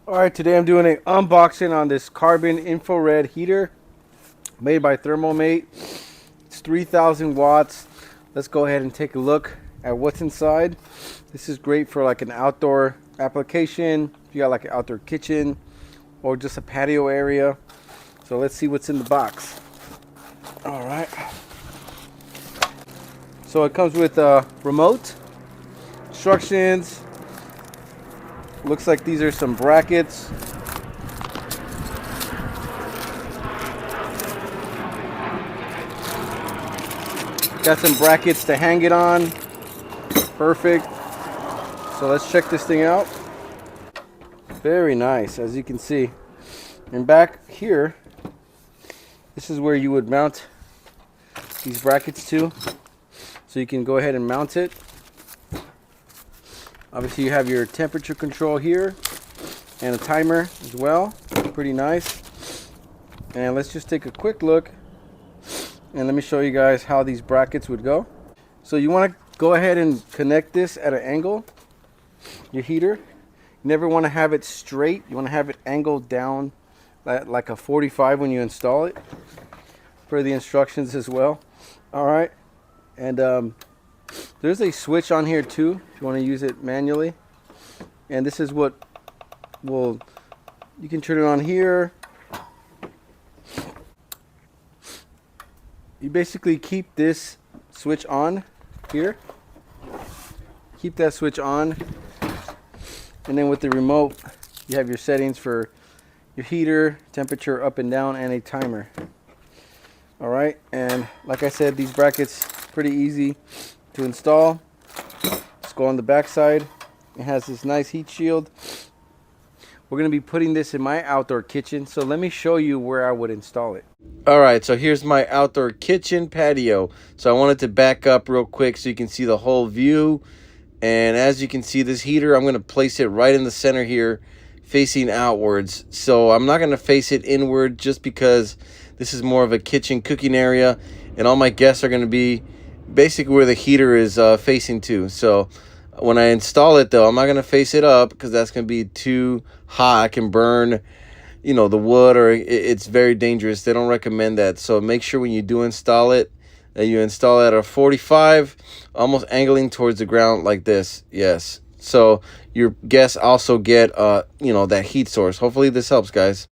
Alright, today I'm doing an unboxing on this carbon infrared heater made by ThermoMate. It's 3,000 watts. Let's go ahead and take a look at what's inside. This is great for like an outdoor application. If you got like an outdoor kitchen or just a patio area. So let's see what's in the box. Alright. So it comes with a remote, instructions. Looks like these are some brackets. Got some brackets to hang it on. Perfect. So let's check this thing out. Very nice, as you can see. And back here, this is where you would mount these brackets to. So you can go ahead and mount it. Obviously you have your temperature control here and a timer as well. Pretty nice. And let's just take a quick look and let me show you guys how these brackets would go. So you want to go ahead and connect this at an angle, your heater. You never want to have it straight. You want to have it angled down like a 45 when you install it, per the instructions as well. All right. And there's a switch on here too if you want to use it manually, and this is what you can turn it on here. You basically keep this switch on here, keep that switch on, and then with the remote you have your settings for your heater, temperature up and down, and a timer. All right, and like I said, these brackets pretty easy to install. Let's go on the back side. It has this nice heat shield. We're going to be putting this in my outdoor kitchen, so let me show you where I would install it. All right, so here's my outdoor kitchen patio. So I wanted to back up real quick so you can see the whole view. And as you can see, this heater, I'm going to place it right in the center here, facing outwards. So I'm not going to face it inward just because this is more of a kitchen cooking area, and all my guests are going to be basically where the heater is facing to. So when I install it though, I'm not going to face it up because that's going to be too hot. I can burn, you know, the wood, or it's very dangerous. They don't recommend that. So make sure when you do install it that you install it at a 45, almost angling towards the ground like this. Yes. So your guests also get, you know, that heat source. Hopefully this helps, guys.